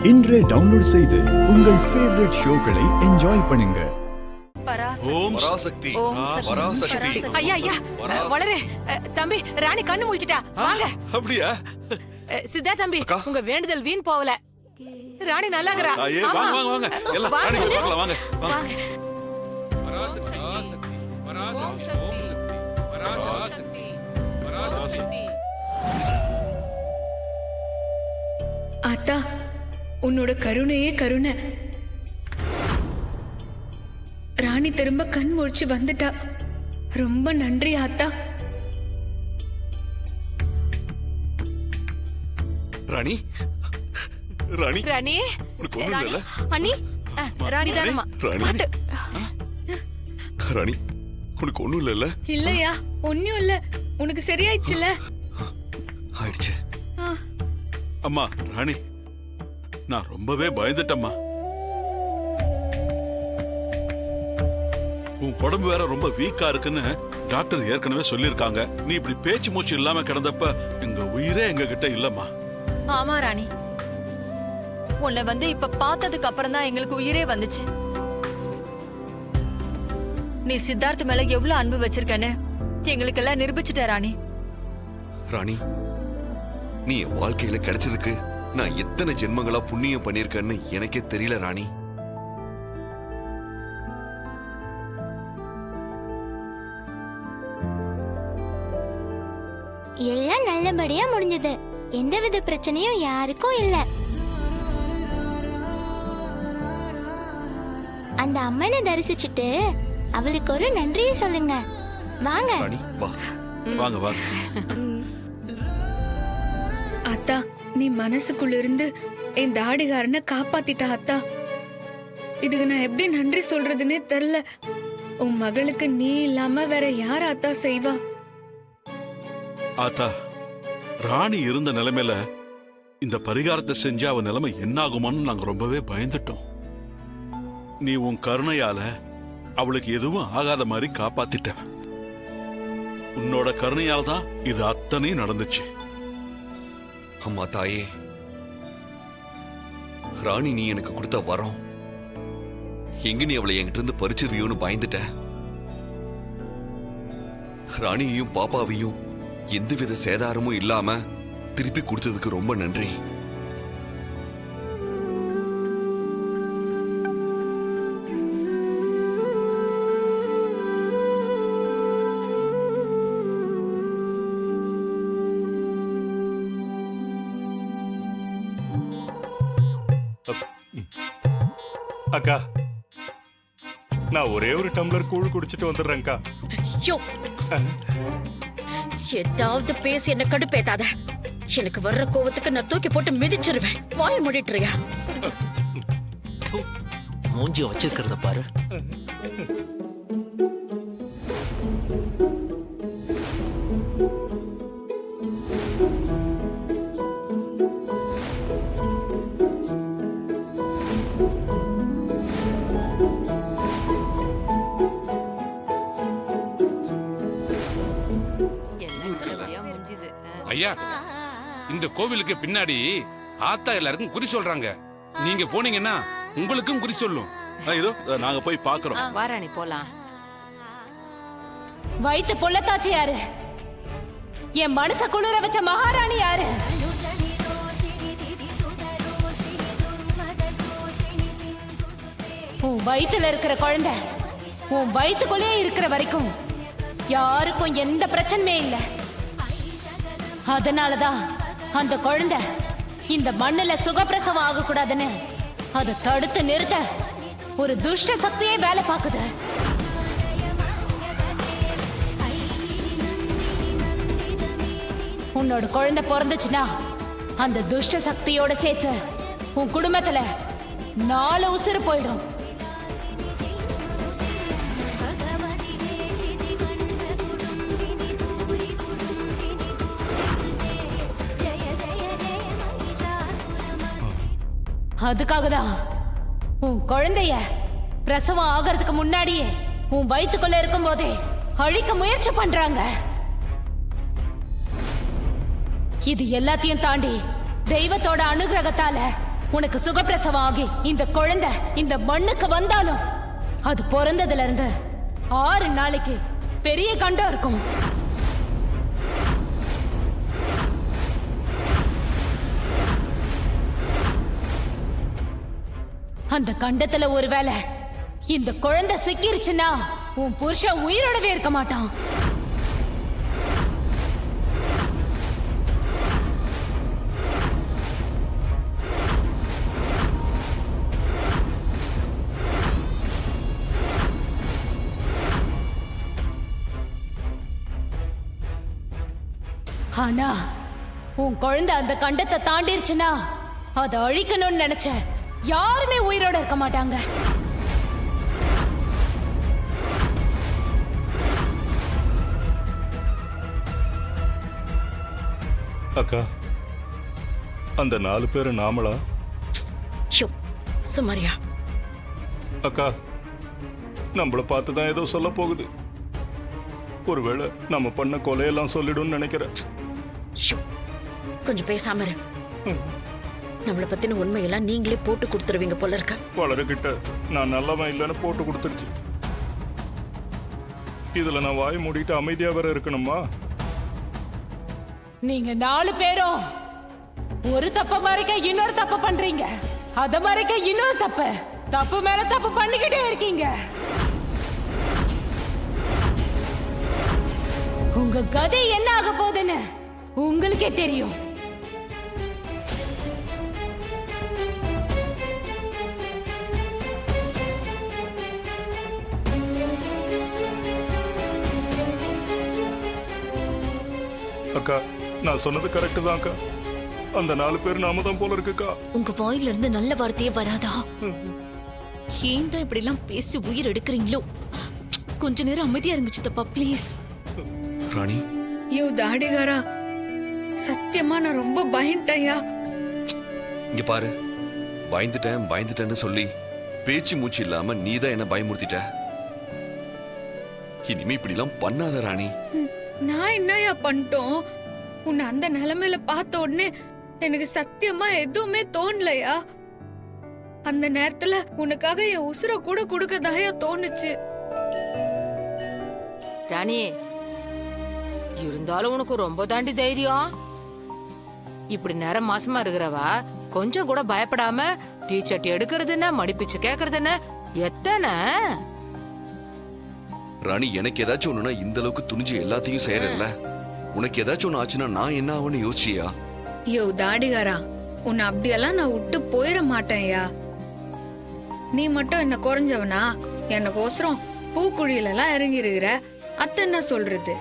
இன்றே டவுன்லோட் செய்து உங்கள் ஃபேவரட் ஷோக்களை என்ஜாய் பண்ணுங்க. ஓம் பராசக்தி. பராசக்தி. ஐயா ஐயா வளரே தம்பி ராணி கண்ணு முழிச்சிட்டா வாங்க. அப்படியா? சித்தா தம்பி உங்க வேண்டுதல் வீண் போவல. ராணி நல்லாங்கறா. வாங்க வாங்க வாங்க எல்லாம் ராணி பார்க்கலாம் வாங்க. வாங்க. பராசக்தி பராசக்தி ஓம் சக்தி பராசக்தி பராசக்தி. ஆத்தா உன்னோட கருணையே கருணை. ராணி திரும்ப கண் முழிச்சு வந்துட்டா. ரொம்ப நன்றி ஆத்தா. ராணி ராணி ராணி உனக்கு ஒண்ணும் இல்ல? அண்ணி ராணி தானம்மா. ராணி ராணி உனக்கு ஒண்ணும் இல்ல? இல்லையா ஒன்னும் இல்ல. உனக்கு சரியாயிடுச்சுல? ஆயிடுச்சு. அம்மா ராணி நான் ரொம்பவே பயந்துட்டம்மா. உன் உடம்பு வேற ரொம்ப வீக்கா இருக்குன்னு டாக்டர் ஏற்கனவே சொல்லிருக்காங்க. நீ இப்படி பேச்சு மூச்சு இல்லாம கிடந்தப்ப எங்க உயிரே எங்க கிட்ட இல்லம்மா. ஆமா ராணி, உன்னை வந்து இப்ப பார்த்ததுக்கு அப்புறம் தான் எங்களுக்கு உயிரே வந்துச்சு. நீ சித்தார்த்த மேல எவ்வளவு அன்பு வச்சிருக்கன்னு எங்களுக்கு எல்லாம் நிரூபிச்சுட்ட ராணி. ராணி நீ என் வாழ்க்கையில கிடைச்சதுக்கு நான் எத்தனை ஜென்மங்களா புண்ணியம் பண்ணிருக்கேன்னு எனக்கே தெரியல ராணி. எல்லாம் நல்லபடியா முடிஞ்சது. எந்தவித பிரச்சனையும் யாருக்கும் இல்ல. அந்த அம்மனை தரிசிச்சுட்டு அவளுக்கு ஒரு நன்றியை சொல்லுங்க. வாங்க ராணி வா. வாங்க வாங்க. ஆத்தா நீ மனசுக்குள்ள இருந்து என் தாடிகாரனை காப்பாத்திட்ட ஆத்தா. இதுக்கு நான் எப்படி நன்றி சொல்றதுன்னே தெரியல. உன் மகளுக்கு நீ இல்லாம வேற யார் ஆத்தா செய்வா? ஆத்தா ராணி இருந்த நிலைமையில இந்த பரிகாரத்தை செஞ்சா அவ நிலைமை என்ன ஆகுமான்னு நாங்க ரொம்பவே பயந்துட்டோம். நீ உன் கருணையால அவளுக்கு எதுவும் ஆகாத மாதிரி காப்பாத்திட்ட. உன்னோட கருணையால தான் இது அத்தனையும் நடந்துச்சு. அம்மா தாயே, ராணி நீ எனக்கு கொடுத்த வரம் எங்க நீ அவளை என்கிட்ட இருந்து பறிச்சிருவியோன்னு பயந்துட்ட. ராணியையும் பாப்பாவையும் எந்தவித சேதாரமும் இல்லாம திருப்பி கொடுத்ததுக்கு ரொம்ப நன்றி. அக்கா நான் ஒரே ஒரு டம்ளர் கூழ் குடிச்சிட்டு வந்துடுறேன்க்கா. ஏதாவது பேசி என்ன கடுப்பேத்தாத. எனக்கு வர்ற கோவத்துக்கு நான் தூக்கி போட்டு மிதிச்சிருவேன். வாய மூடிட்டுறியா? மூஞ்சி வச்சிருக்கிறத பாரு. ஐயா, இந்த கோவிலுக்கு பின்னாடி ஆத்தா எல்லாருக்கும் குறி சொல்றாங்க. நீங்க போனீங்கன்னா உங்களுக்கும் குறி சொல்லும். இதோ நாங்க போய் பாக்குறோம். வாராணி போலாம். வைத்து பொள்ளத்தாச்சி யாரு? என் மனச குளிர வச்ச மகாராணி யாரு? உன் வயித்துல இருக்கிற குழந்தை உன் வயிற்றுக்குள்ளே இருக்கிற வரைக்கும் யாருக்கும் எந்த பிரச்சனையுமே இல்லை. அதனாலதான் அந்த குழந்தை இந்த மண்ணுல சுகப்பிரசவம் ஆக கூடாதுன்னு அதை தடுத்து நிறுத்த ஒரு துஷ்ட சக்தியே வேலை பார்க்குது. உன்னோட குழந்தை பிறந்துச்சுன்னா அந்த துஷ்ட சக்தியோட சேர்த்து உன் குடும்பத்துல 4 உசுறு போயிடும். அதுக்காகதான் உன் குழந்தைய பிரசவம் ஆகிறதுக்கு முன்னாடியே உன் வயிற்றுக்குள்ள இருக்கும் போதே அழிக்க முயற்சி பண்றாங்க. இது எல்லாத்தையும் தாண்டி தெய்வத்தோட அனுகிரகத்தால உனக்கு சுகப்பிரசவம் ஆகி இந்த குழந்தை இந்த மண்ணுக்கு வந்தாலும் அது பிறந்ததுல இருந்து 6 நாளைக்கு பெரிய கண்டம் இருக்கும். அந்த கண்டத்துல ஒருவேளை இந்த குழந்தை சிக்கிருச்சுன்னா உன் புருஷன் உயிரோடவே இருக்க மாட்டான். ஆனா உன் குழந்தை அந்த கண்டத்தை தாண்டிருச்சுன்னா அதை அழிக்கணும்னு நினைச்ச யாருமே உயிரோட இருக்க மாட்டாங்க. அக்கா அந்த 4 பேரு நாமளா? ஷோ, சுமாரியா. அக்கா நம்மள பார்த்து தான் ஏதோ சொல்ல போகுது. ஒருவேளை நம்ம பண்ண கொலையெல்லாம் சொல்லிடும்னு நினைக்கிறேன். ஷோ, கொஞ்சம் பேசாம இரு. நம்மள பத்தின உண்மையெல்லாம் நீங்களே போட்டு கொடுத்துருவீங்க போல இருக்க. வளருகிட்ட நான் நல்லவன் இல்லைன்னு போட்டு கொடுத்துருச்சு. இதுல நான் வாய் மூடிட்டு அமைதியா வேற இருக்கணுமா? நீங்க 4 பேரும் ஒரு தப்ப மறைக்க இன்னொரு தப்பு பண்றீங்க, அத மறைக்க இன்னொரு தப்பு மேல தப்பு பண்ணிக்கிட்டே இருக்கீங்க. உங்க கதை என்ன ஆக போகுதுன்னு உங்களுக்கே தெரியும். அக்கா நான் சொன்னது கரெக்ட் தான் அக்கா. அந்த 4 பேர் நாம தான் போல இருக்குக்கா. உங்க வாயில இருந்து நல்ல வார்த்தையே வராதா? ஏன் தான் இப்படி எல்லாம் பேசி உயிர் எடுக்கிறீங்களோ? கொஞ்ச நேரம் அமைதியா இருங்க சித்தப்பா ப்ளீஸ். ராணி யோ தாடிகாரா, சத்தியமா நான் ரொம்ப பயந்துட்டேன்யா. இங்க பாரு, பயந்துட்டேன்னு சொல்லி பேச்சு மூச்சு இல்லாம நீதான் என்ன பயமுறுத்திட்ட. இனிமே இப்படி எல்லாம் பண்ணாத ராணி. நான் என்னயா பண்ணிட்டோம்? உன்னை அந்த நிலைமையில பார்த்த உடனே எனக்கு சத்தியமா எதுவுமே தோணலையா. அந்த நேரத்துல உனக்காக என் உசுர கூட கொடுக்கதாயா தோணுச்சு. ராணி, இருந்தாலும் உனக்கு ரொம்ப தாண்டி தைரியம். இப்படி நேரம் மாசமா இருக்கிறவா கொஞ்சம் கூட பயப்படாம டீச்சர்ட் எடுக்கிறதுன்னா மடிப்பிச்சு கேக்குறதுன்னு எத்தனை. ராணி எனக்கு ஏதாச்சும் ஒண்ணுனா இந்த அளவுக்கு துணிஞ்சு எல்லாத்தையும் செய்யறல்ல. உனக்கு ஏதாச்சும் ஒண்ணு ஆச்சுன்னா நான் என்ன ஆகும்னு யோசிச்சியா? யோ தாடிகாரா, உன்னை அப்படியெல்லாம் நான் விட்டு போயிட மாட்டேன்யா. நீ மட்டும் என்ன குறைஞ்சவனா? எனக்கோசரம் பூக்குழியில எல்லாம் இறங்கி இருக்கிற. அத்த என்ன சொல்றது?